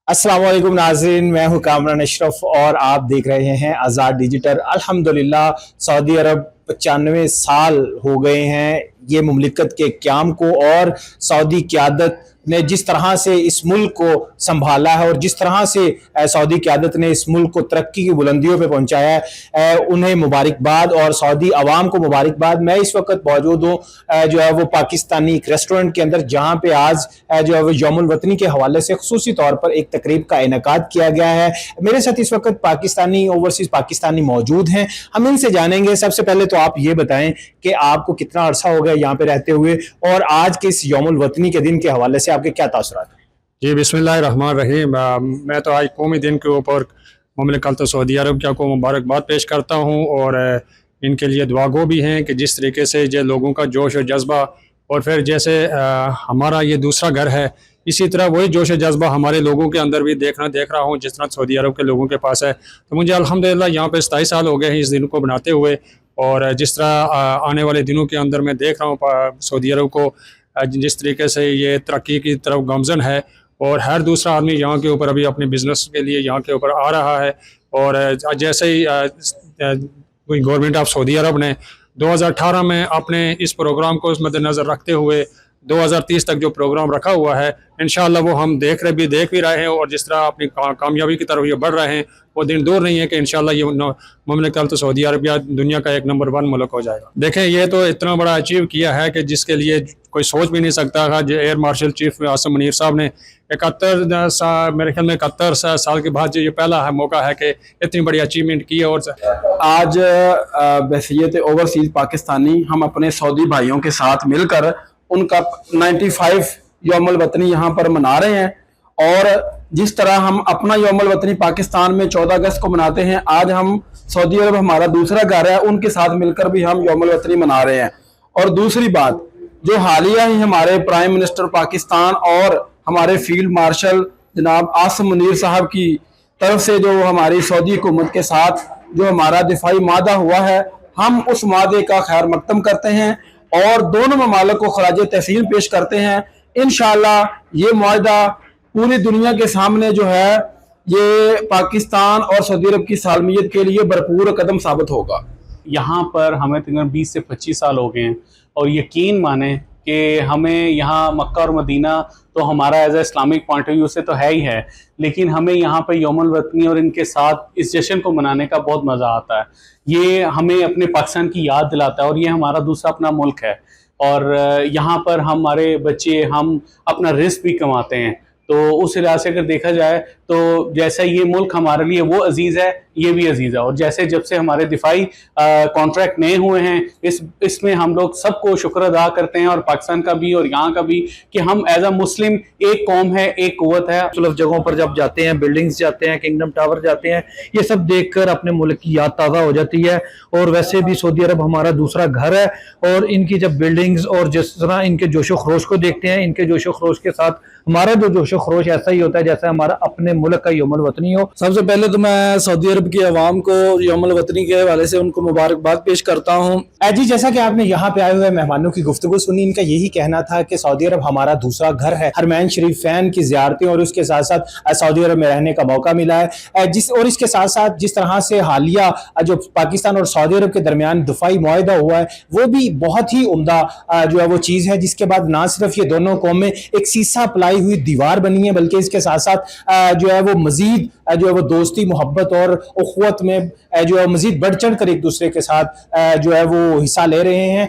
अस्सलाम वालेकुम नाज़रीन, मैं हूँ कामरान अशरफ और आप देख रहे हैं आज़ाद डिजिटल। अल्हम्दुलिल्लाह सऊदी अरब 95 साल हो गए हैं ये मुमलिकत के क़याम को, और सऊदी क़यादत ने जिस तरह से इस मुल्क को संभाला है और जिस तरह से सऊदी क़यादत ने इस मुल्क को तरक्की की बुलंदियों पे पहुंचाया है, उन्हें मुबारकबाद और सऊदी अवाम को मुबारकबाद। मैं इस वक्त मौजूद हूँ जो है वो पाकिस्तानी एक रेस्टोरेंट के अंदर, जहाँ पे आज जो है वो यौमुल वतनी के हवाले से खुसूसी तौर पर एक तकरीब का इनेकाद किया गया है। मेरे साथ इस वक्त पाकिस्तानी ओवरसीज पाकिस्तानी मौजूद हैं, हम इनसे जानेंगे। सबसे पहले तो आप ये बताएं कि आपको कितना अरसा हो गया यहाँ पे रहते हुए, और आज के इस यौमुल वतनी के दिन के हवाले से आपके क्या तासुरात हैं? जी बिस्मिल्लाहिर्रहमानिर्रहीम। मैं तो आज कौमी दिन के ऊपर मुमलिकत सऊदी अरब को मुबारकबाद पेश करता हूँ, और इनके लिए दुआगो भी हैं कि जिस तरीके से जो लोगों का जोश और जज्बा, और फिर जैसे हमारा ये दूसरा घर है, इसी तरह वही जोश और जज्बा हमारे लोगों के अंदर भी देख रहा हूँ जिस तरह सऊदी अरब के लोगों के पास है। तो मुझे अल्हम्दुलिल्लाह यहाँ पे 27 साल हो गए हैं इस दिन को बनाते हुए, और जिस तरह आने वाले दिनों के अंदर मैं देख रहा हूँ सऊदी अरब को जिस तरीके से ये तरक्की की तरफ गामजन है, और हर दूसरा आदमी यहाँ के ऊपर अभी अपने बिज़नेस के लिए यहाँ के ऊपर आ रहा है। और जैसे ही गवर्नमेंट ऑफ सऊदी अरब ने 2018 में अपने इस प्रोग्राम को मद्देनज़र रखते हुए 2030 तक जो प्रोग्राम रखा हुआ है, इंशाअल्लाह वो हम देख भी रहे हैं, और जिस तरह अपनी कामयाबी की तरफ ये बढ़ रहे हैं, वो दिन दूर नहीं है कि इंशाअल्लाह ये मुमलिकत तो सऊदी अरबिया दुनिया का एक नंबर 1 मुल्क हो जाएगा। देखें, ये तो इतना बड़ा अचीव किया है कि जिसके लिए कोई सोच भी नहीं सकता था। जो air marshal chief Asim Munir साहब ने 71 मेरे ख्याल में 71 साल के बाद जो ये पहला मौका है कि इतनी बड़ी अचीवमेंट की है। और आज बहसीयत ओवरसीज पाकिस्तानी हम अपने सऊदी भाइयों के साथ मिलकर उनका 95 यौमुल वतनी यहाँ पर मना रहे हैं, और जिस तरह हम अपना यौमुल वतनी पाकिस्तान में 14 अगस्त को मनाते हैं, आज हम सऊदी अरब हमारा दूसरा घर है, उनके साथ मिलकर भी हम यौमुल वतनी मना रहे हैं। और दूसरी बात, जो हालिया ही हमारे प्राइम मिनिस्टर पाकिस्तान और हमारे फील्ड मार्शल जनाब आसिम मुनीर साहब की तरफ से जो हमारी सऊदी हुकूमत के साथ जो हमारा दिफाई मादा हुआ है, हम उस मादे का खैर मकदम करते हैं और दोनों ममालिक को खराज तहसीन पेश करते हैं। इंशाअल्लाह ये मुआहदा पूरी दुनिया के सामने जो है ये पाकिस्तान और सऊदी अरब की सालमियत के लिए भरपूर कदम साबित होगा। यहाँ पर हमें तकरीबन 20 से 25 साल हो गए हैं, और यकीन माने कि हमें यहाँ मक्का और मदीना तो हमारा as a Islamic point of view से तो है ही है, लेकिन हमें यहाँ पर यौमुल वतनी और इनके साथ इस जश्न को मनाने का बहुत मज़ा आता है। ये हमें अपने पाकिस्तान की याद दिलाता है, और ये हमारा दूसरा अपना मुल्क है, और यहाँ पर हमारे बच्चे हम अपना रिस्क भी कमाते हैं। तो उस लिहाज से अगर देखा जाए तो जैसा ये मुल्क हमारे लिए वो अजीज़ है, ये भी अजीज़ है। और जैसे जब से हमारे दिफाई कॉन्ट्रैक्ट नए हुए हैं, इसमें हम लोग सबको शुक्र अदा करते हैं, और पाकिस्तान का भी और यहाँ का भी, कि हम एज अ मुस्लिम एक कौम है, एक कुव्वत है। मुख्तलिफ जगहों पर जब जाते हैं, बिल्डिंग्स जाते हैं, किंगडम टावर जाते हैं, ये सब देखकर अपने मुल्क की याद ताज़ा हो जाती है। और वैसे भी सऊदी अरब हमारा दूसरा घर है, और इनकी जब बिल्डिंग्स और जिस तरह इनके जोशो खरोश को देखते हैं, इनके जोशो खरोश के साथ हमारा जो जोशो खरोश ऐसा ही होता है जैसा हमारा अपने मुल्क का यौमुल वतनी हो। सबसे पहले तो मैं सऊदी अरब की आवाम को यौमुल वतनी के हवाले से उनको मुबारकबाद पेश करता हूँ। जी, जैसा कि आपने यहाँ पे आए हुए मेहमानों की गुफ्तगू सुनी, इनका यही कहना था कि सऊदी अरब हमारा दूसरा घर है। हरमैन शरीफ फैन की ज़ियारतें और उसके साथ साथ सऊदी अरब में रहने का मौका मिला है, और इसके साथ साथ जिस तरह से हालिया जो पाकिस्तान और सऊदी अरब के दरमियान दफाई मुआहदा हुआ है, वो भी बहुत ही उम्दा जो है वो चीज़ है, जिसके बाद ना सिर्फ ये दोनों कौमें एक सीसा पलाई हुई दीवार बनी है, बल्कि इसके साथ साथ जो है वो मजीद जो है वो दोस्ती मोहब्बत और उखवत में जो है मजीद बढ़ चढ़ कर एक दूसरे के साथ जो है वो हिस्सा ले रहे हैं।